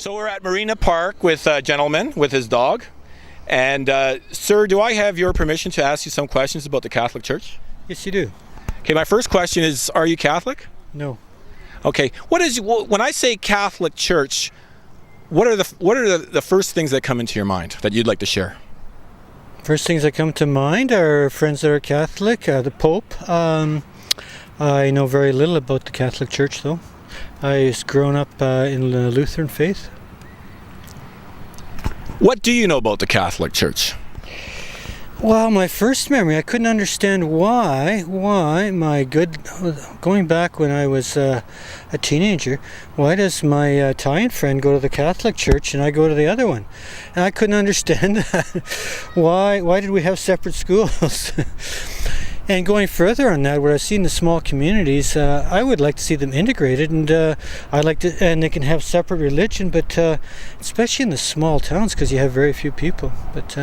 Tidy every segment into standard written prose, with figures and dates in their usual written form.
So we're at Marina Park with a gentleman with his dog. And sir, do I have your permission to ask you some questions about the Catholic Church? Yes, you do. Okay, my first question is, are you Catholic? No. Okay, when I say Catholic Church, what are the first things that come into your mind that you'd like to share? First things that come to mind are friends that are Catholic, the Pope. I know very little about the Catholic Church, though. I was grown up in the Lutheran faith. What do you know about the Catholic Church? Well, my first memory, I couldn't understand why going back when I was a teenager, why does my Italian friend go to the Catholic Church and I go to the other one? And I couldn't understand that. Why did we have separate schools? And going further on that, what I've seen in the small communities, I would like to see them integrated, and and they can have separate religion, but especially in the small towns, because you have very few people. But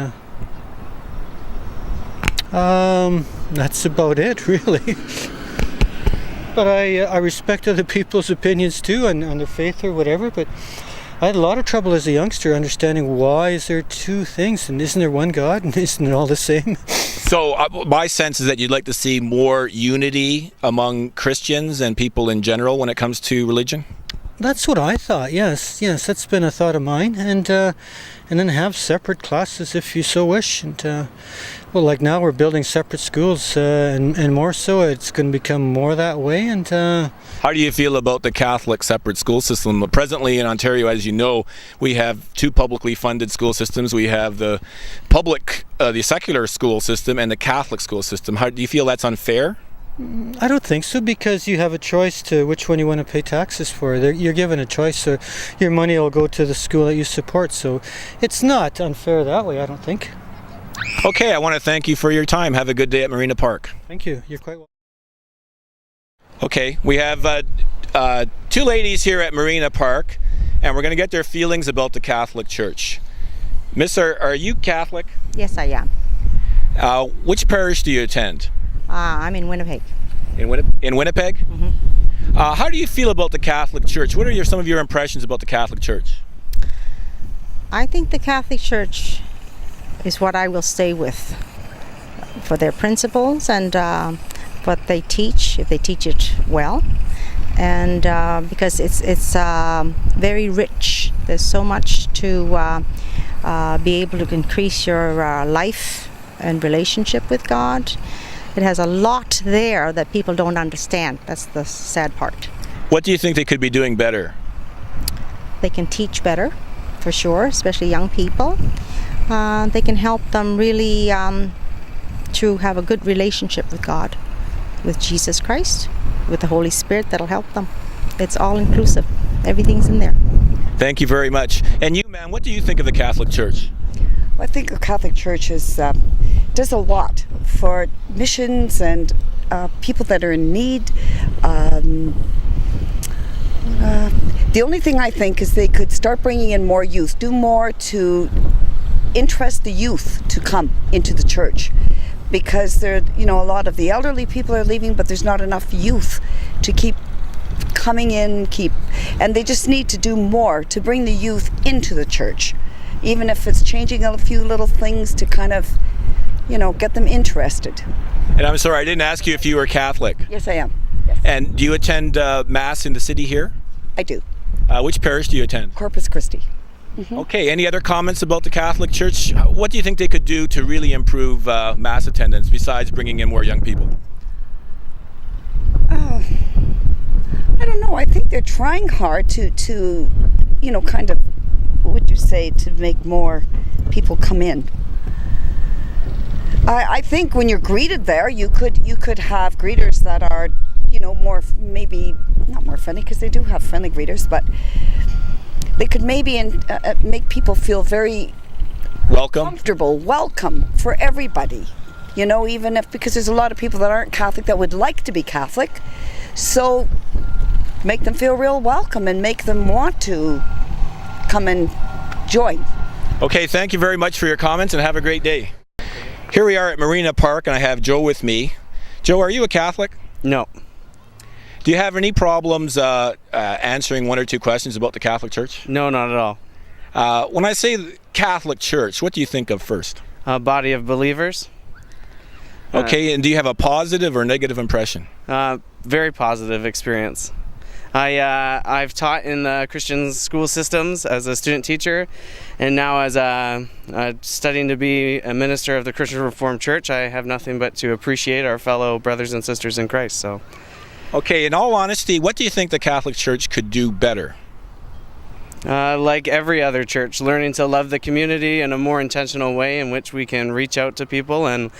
that's about it, really. But I respect other people's opinions too, on their faith or whatever. But I had a lot of trouble as a youngster understanding why is there two things, and isn't there one God, and isn't it all the same? So my sense is that you'd like to see more unity among Christians and people in general when it comes to religion? That's what I thought, yes, that's been a thought of mine, and then have separate classes if you so wish, and well, like now we're building separate schools, and more so it's going to become more that way, and How do you feel about the Catholic separate school system? Presently in Ontario, as you know, we have two publicly funded school systems. We have the the secular school system and the Catholic school system. How do you feel that's unfair? I don't think so, because you have a choice to which one you want to pay taxes for. You're given a choice, so your money will go to the school that you support. So it's not unfair that way, I don't think. Okay, I want to thank you for your time. Have a good day at Marina Park. Thank you. You're quite welcome. Okay, we have two ladies here at Marina Park, and we're going to get their feelings about the Catholic Church. Miss, are you Catholic? Yes, I am. Which parish do you attend? I'm in Winnipeg. In Winnipeg? Mm-hmm. How do you feel about the Catholic Church? What are some of your impressions about the Catholic Church? I think the Catholic Church is what I will stay with for their principles and what they teach, if they teach it well, and because it's very rich. There's so much to be able to increase your life and relationship with God. It has a lot there that people don't understand. That's the sad part. What do you think they could be doing better? They can teach better, for sure, especially young people. They can help them really to have a good relationship with God, with Jesus Christ, with the Holy Spirit. That'll help them. It's all inclusive. Everything's in there. Thank you very much. And you, ma'am, what do you think of the Catholic Church? I think the Catholic Church does a lot for missions and people that are in need. The only thing I think is they could start bringing in more youth, do more to interest the youth to come into the church, because a lot of the elderly people are leaving, but there's not enough youth to keep coming in, and they just need to do more to bring the youth into the church. Even if it's changing a few little things to kind of, get them interested. And I'm sorry, I didn't ask you if you were Catholic. Yes, I am. Yes. And do you attend Mass in the city here? I do. Which parish do you attend? Corpus Christi. Mm-hmm. Okay, any other comments about the Catholic Church? What do you think they could do to really improve Mass attendance besides bringing in more young people? I don't know. I think they're trying hard to kind of, what would you say, to make more people come in. I think when you're greeted there, you could have greeters that are, more, maybe not more friendly, because they do have friendly greeters, but they could maybe make people feel very comfortable, welcome for everybody. Even because there's a lot of people that aren't Catholic that would like to be Catholic, so make them feel real welcome and make them want to come and join. Okay, thank you very much for your comments, and have a great day. Here we are at Marina Park, and I have Joe with me. Joe, are you a Catholic? No. Do you have any problems answering one or two questions about the Catholic Church? No, not at all. When I say Catholic Church, what do you think of first? A body of believers. Okay, and do you have a positive or negative impression? Very positive experience. I've taught in the Christian school systems as a student teacher, and now as studying to be a minister of the Christian Reformed Church, I have nothing but to appreciate our fellow brothers and sisters in Christ. So, okay, in all honesty, what do you think the Catholic Church could do better? like every other church, learning to love the community in a more intentional way in which we can reach out to people and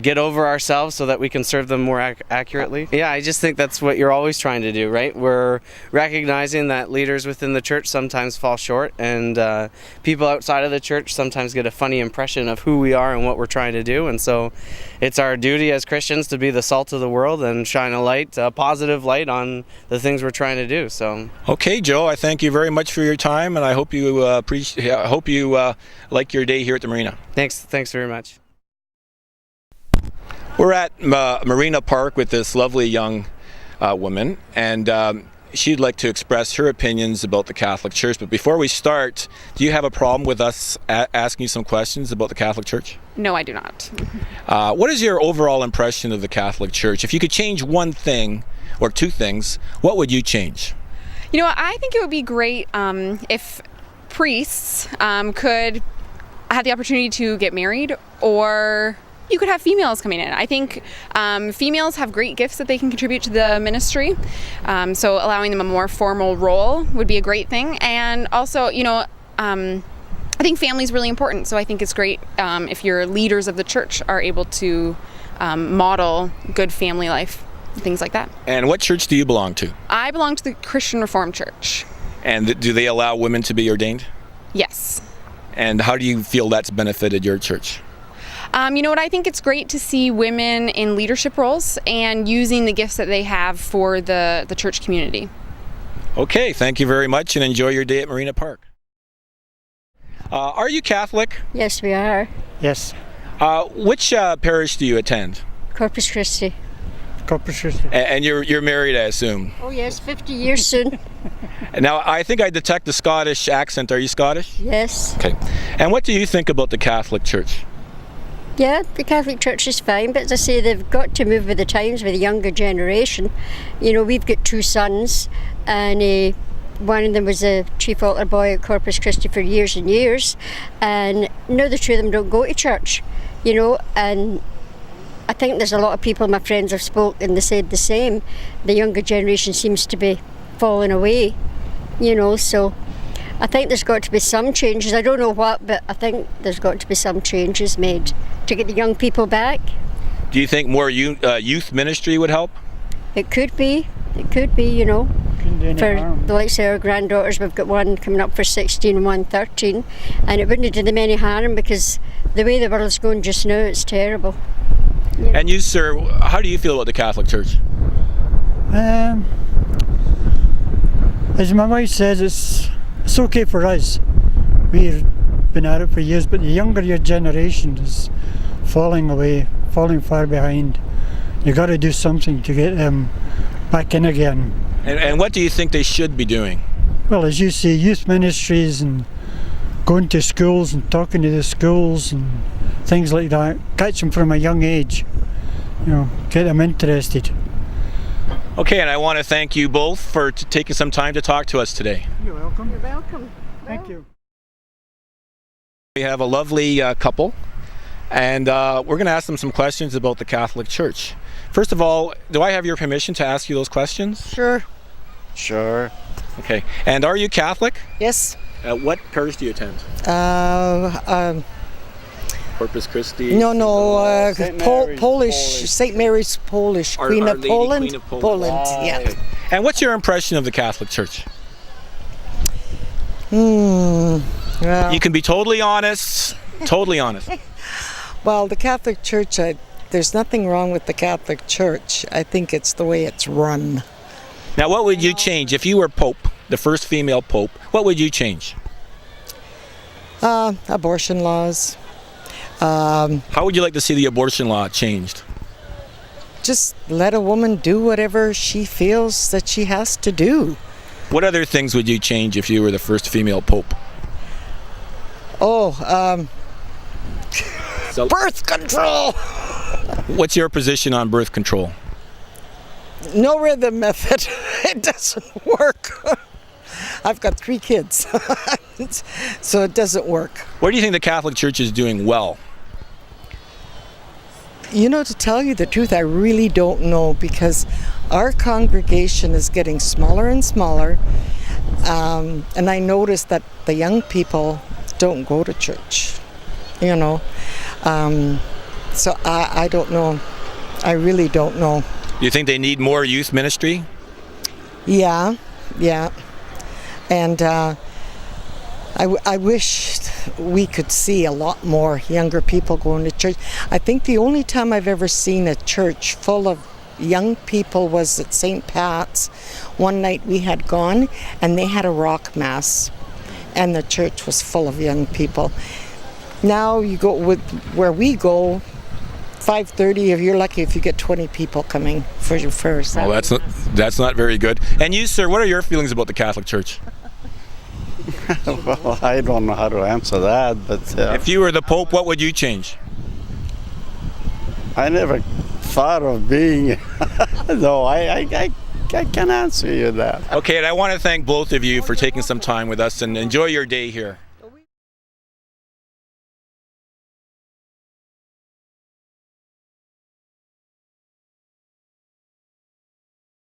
get over ourselves so that we can serve them more accurately. Yeah, I just think that's what you're always trying to do, right? We're recognizing that leaders within the church sometimes fall short, and people outside of the church sometimes get a funny impression of who we are and what we're trying to do, and so it's our duty as Christians to be the salt of the world and shine a positive light on the things we're trying to do. So, okay, Joe, I thank you very much for your time, and I hope you like your day here at the Marina. Thanks very much. We're at Marina Park with this lovely young woman, and she'd like to express her opinions about the Catholic Church. But before we start, do you have a problem with us asking you some questions about the Catholic Church? No, I do not. What is your overall impression of the Catholic Church? If you could change one thing or two things, what would you change? You know, I think it would be great if priests could have the opportunity to get married, or you could have females coming in. I think females have great gifts that they can contribute to the ministry, so allowing them a more formal role would be a great thing. And also, you know, I think family is really important, so I think it's great if your leaders of the church are able to model good family life, things like that. And what church do you belong to? I belong to the Christian Reformed Church. And do they allow women to be ordained? Yes. And how do you feel that's benefited your church? You know what, I think it's great to see women in leadership roles and using the gifts that they have for the church community. Okay, thank you very much, and enjoy your day at Marina Park. Are you Catholic? Yes, we are. Yes, Which parish do you attend? Corpus Christi. Corpus Christi. And you're married, I assume. Oh yes, 50 years soon. Now, I think I detect the Scottish accent. Are you Scottish? Yes. Okay. And what do you think about the Catholic Church? Yeah, the Catholic Church is fine, but as I say, they've got to move with the times with the younger generation. You know, we've got two sons, and one of them was a chief altar boy at Corpus Christi for years and years, and now the two of them don't go to church, you know, and I think there's a lot of people, my friends have spoken, and they said the same. The younger generation seems to be falling away, you know, so I think there's got to be some changes. I don't know what, but I think there's got to be some changes made to get the young people back. Do you think more youth ministry would help? It could be, you know. For the likes of our granddaughters, we've got one coming up for 16 and one 13, and it wouldn't do them any harm because the way the world's going just now, it's terrible. You know? And you, sir, how do you feel about the Catholic Church? As my wife says, it's okay for us. We've been at it for years, but the younger generation is falling away, falling far behind. You've got to do something to get them back in again. And what do you think they should be doing? Well, as you say, youth ministries and going to schools and talking to the schools and things like that. Catch them from a young age, you know, get them interested. Okay, and I want to thank you both for taking some time to talk to us today. You're welcome. You're welcome. Thank you. We have a lovely couple, and we're going to ask them some questions about the Catholic Church. First of all, do I have your permission to ask you those questions? Sure. Sure. Okay. And are you Catholic? Yes. What parish do you attend? Corpus Christi? No, Polish. St. Mary's Polish. Queen of Poland? Queen of Poland, yeah. Okay. And what's your impression of the Catholic Church? Well, You can be totally honest. Totally honest. well, the Catholic Church, there's nothing wrong with the Catholic Church. I think it's the way it's run. Now, what would you change if you were Pope, the first female Pope? What would you change? Abortion laws. How would you like to see the abortion law changed? just let a woman do whatever she feels that she has to do. What other things would you change if you were the first female pope? Birth control! What's your position on birth control? No rhythm method. It doesn't work. I've got 3 kids, so it doesn't work. What do you think the Catholic Church is doing well? You know, to tell you the truth, I really don't know, because our congregation is getting smaller and smaller, and I noticed that the young people don't go to church, you know. So I don't know. I really don't know. Do you think they need more youth ministry? Yeah. And I wish we could see a lot more younger people going to church. I think the only time I've ever seen a church full of young people was at St. Pat's. One night we had gone and they had a rock mass and the church was full of young people. Now you go with where we go, 5:30, if you're lucky if you get 20 people coming for your first. Well, that's not very good. And you, sir, what are your feelings about the Catholic Church? Well, I don't know how to answer that, but If you were the Pope, what would you change? I never thought of being. No, I can't answer you that. Okay, and I want to thank both of you for taking some time with us, and enjoy your day here.